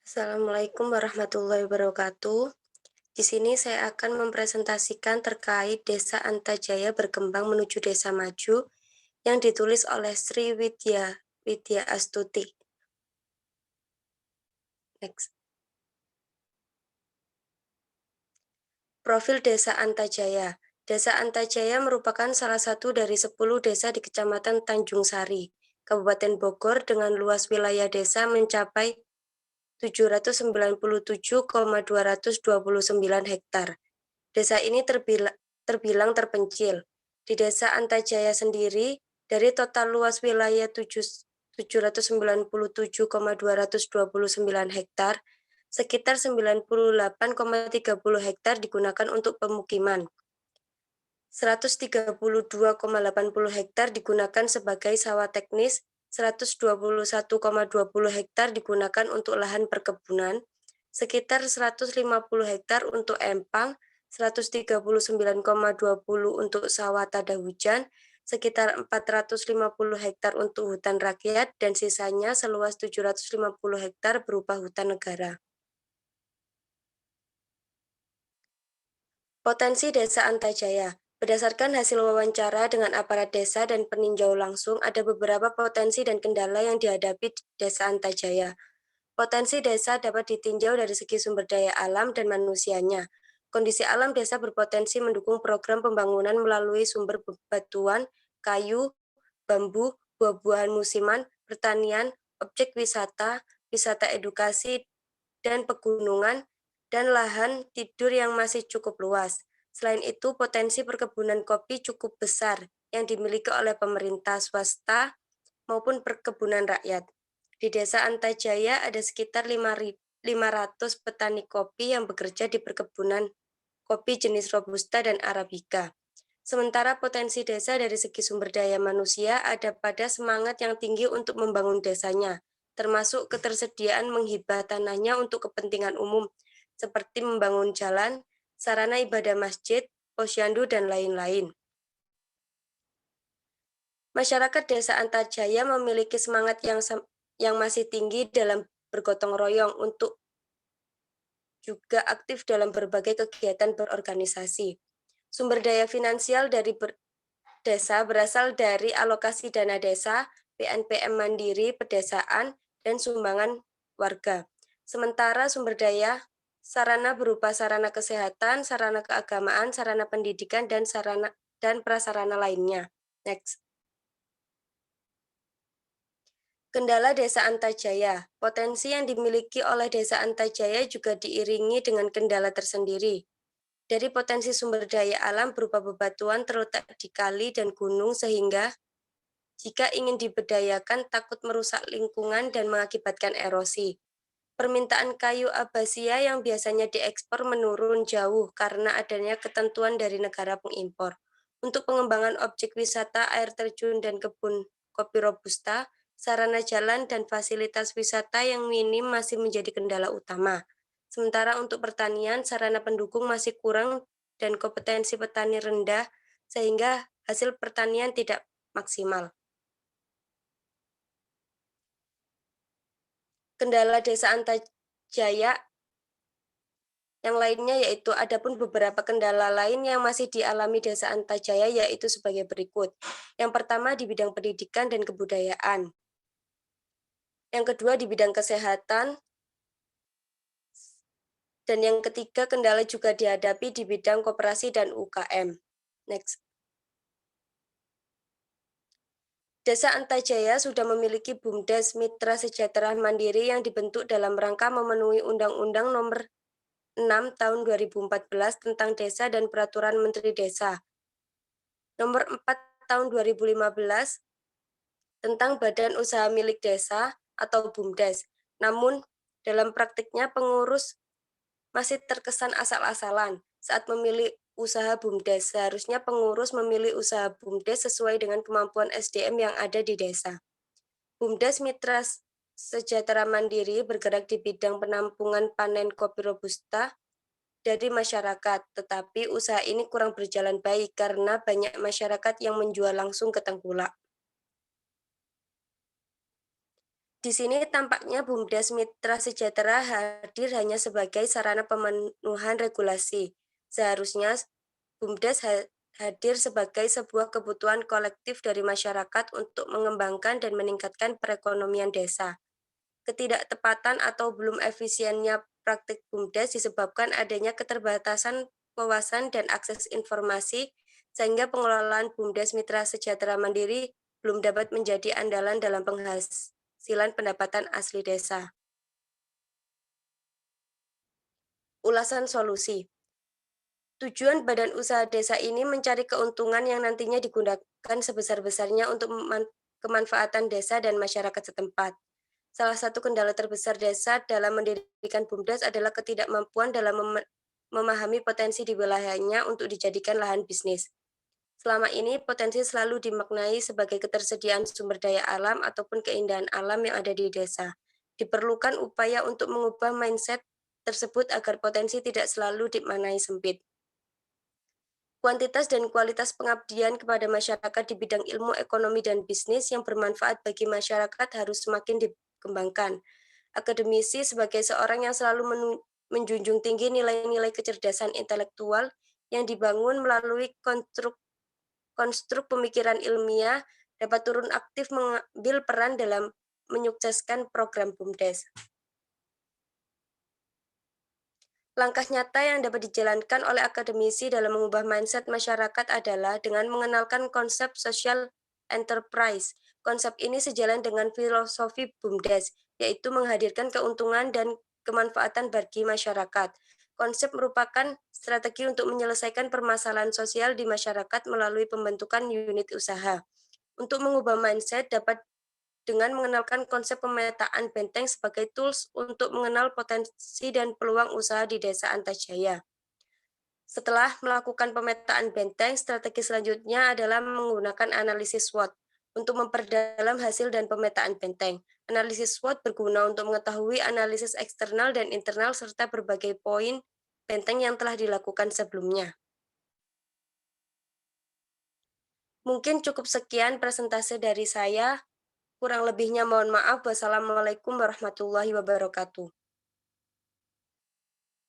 Assalamualaikum warahmatullahi wabarakatuh. Di sini saya akan mempresentasikan terkait Desa Antajaya Berkembang Menuju Desa Maju yang ditulis oleh Sri Widya Astuti. Next. Profil Desa Antajaya. Desa Antajaya merupakan salah satu dari 10 desa di Kecamatan Tanjung Sari, Kabupaten Bogor dengan luas wilayah desa mencapai 797,229 hektar. Desa ini terbilang terpencil. Di Desa Antajaya sendiri, dari total luas wilayah 797,229 hektar, sekitar 98,30 hektar digunakan untuk pemukiman. 132,80 hektar digunakan sebagai sawah teknis, 121,20 hektar digunakan untuk lahan perkebunan, sekitar 150 hektar untuk empang, 139,20 untuk sawah tada hujan, sekitar 450 hektar untuk hutan rakyat, dan sisanya seluas 750 hektar berupa hutan negara. Potensi Desa Antajaya. Berdasarkan hasil wawancara dengan aparat desa dan peninjau langsung, ada beberapa potensi dan kendala yang dihadapi Desa Antajaya. Potensi desa dapat ditinjau dari segi sumber daya alam dan manusianya. Kondisi alam desa berpotensi mendukung program pembangunan melalui sumber bebatuan, kayu, bambu, buah-buahan musiman, pertanian, objek wisata, wisata edukasi, dan pegunungan, dan lahan tidur yang masih cukup luas. Selain itu, potensi perkebunan kopi cukup besar yang dimiliki oleh pemerintah swasta maupun perkebunan rakyat. Di Desa Antajaya ada sekitar 500 petani kopi yang bekerja di perkebunan kopi jenis Robusta dan Arabica. Sementara potensi desa dari segi sumber daya manusia ada pada semangat yang tinggi untuk membangun desanya, termasuk ketersediaan menghibah tanahnya untuk kepentingan umum, seperti membangun jalan, sarana ibadah masjid, posyandu, dan lain-lain. Masyarakat Desa Antajaya memiliki semangat yang masih tinggi dalam bergotong royong untuk juga aktif dalam berbagai kegiatan berorganisasi. Sumber daya finansial dari desa berasal dari alokasi dana desa, PNPM mandiri, pedesaan, dan sumbangan warga. Sementara sumber daya sarana berupa sarana kesehatan, sarana keagamaan, sarana pendidikan, dan prasarana lainnya. Next. Kendala Desa Antajaya. Potensi yang dimiliki oleh Desa Antajaya juga diiringi dengan kendala tersendiri. Dari potensi sumber daya alam berupa bebatuan terletak di kali dan gunung sehingga jika ingin diberdayakan takut merusak lingkungan dan mengakibatkan erosi. Permintaan kayu abasia yang biasanya diekspor menurun jauh karena adanya ketentuan dari negara pengimpor. Untuk pengembangan objek wisata, air terjun, dan kebun kopi robusta, sarana jalan dan fasilitas wisata yang minim masih menjadi kendala utama. Sementara untuk pertanian, sarana pendukung masih kurang dan kompetensi petani rendah, sehingga hasil pertanian tidak maksimal. Kendala Desa Antajaya yang lainnya yaitu adapun beberapa kendala lain yang masih dialami Desa Antajaya yaitu sebagai berikut. Yang pertama di bidang pendidikan dan kebudayaan. Yang kedua di bidang kesehatan. Dan yang ketiga kendala juga dihadapi di bidang koperasi dan UKM. Next. Desa Antajaya sudah memiliki BUMDes Mitra Sejahtera Mandiri yang dibentuk dalam rangka memenuhi Undang-Undang Nomor 6 Tahun 2014 tentang Desa dan Peraturan Menteri Desa. Nomor 4 Tahun 2015 tentang Badan Usaha Milik Desa atau BUMDes. Namun, dalam praktiknya pengurus masih terkesan asal-asalan saat memilih usaha BUMDes. Seharusnya pengurus memilih usaha BUMDes sesuai dengan kemampuan SDM yang ada di desa. BUMDes Mitra Sejahtera Mandiri bergerak di bidang penampungan panen kopi robusta dari masyarakat, tetapi usaha ini kurang berjalan baik karena banyak masyarakat yang menjual langsung ke tengkulak. Di sini tampaknya BUMDes Mitra Sejahtera hadir hanya sebagai sarana pemenuhan regulasi. Seharusnya BUMDes hadir sebagai sebuah kebutuhan kolektif dari masyarakat untuk mengembangkan dan meningkatkan perekonomian desa. Ketidaktepatan atau belum efisiennya praktik BUMDes disebabkan adanya keterbatasan wawasan dan akses informasi, sehingga pengelolaan BUMDes Mitra Sejahtera Mandiri belum dapat menjadi andalan dalam penghasilan pendapatan asli desa. Ulasan solusi. Tujuan badan usaha desa ini mencari keuntungan yang nantinya digunakan sebesar-besarnya untuk kemanfaatan desa dan masyarakat setempat. Salah satu kendala terbesar desa dalam mendirikan BUMDes adalah ketidakmampuan dalam memahami potensi di wilayahnya untuk dijadikan lahan bisnis. Selama ini, potensi selalu dimaknai sebagai ketersediaan sumber daya alam ataupun keindahan alam yang ada di desa. Diperlukan upaya untuk mengubah mindset tersebut agar potensi tidak selalu dimaknai sempit. Kuantitas dan kualitas pengabdian kepada masyarakat di bidang ilmu, ekonomi, dan bisnis yang bermanfaat bagi masyarakat harus semakin dikembangkan. Akademisi sebagai seorang yang selalu menjunjung tinggi nilai-nilai kecerdasan intelektual yang dibangun melalui konstruk konstruk pemikiran ilmiah dapat turun aktif mengambil peran dalam menyukseskan program BUMDes. Langkah nyata yang dapat dijalankan oleh akademisi dalam mengubah mindset masyarakat adalah dengan mengenalkan konsep social enterprise. Konsep ini sejalan dengan filosofi BUMDes, yaitu menghadirkan keuntungan dan kemanfaatan bagi masyarakat. Konsep merupakan strategi untuk menyelesaikan permasalahan sosial di masyarakat melalui pembentukan unit usaha. Untuk mengubah mindset dapat dengan mengenalkan konsep pemetaan benteng sebagai tools untuk mengenal potensi dan peluang usaha di Desa Antajaya. Setelah melakukan pemetaan benteng, strategi selanjutnya adalah menggunakan analisis SWOT untuk memperdalam hasil dan pemetaan benteng. Analisis SWOT berguna untuk mengetahui analisis eksternal dan internal serta berbagai poin benteng yang telah dilakukan sebelumnya. Mungkin cukup sekian presentase dari saya. Kurang lebihnya mohon maaf. Wassalamualaikum warahmatullahi wabarakatuh.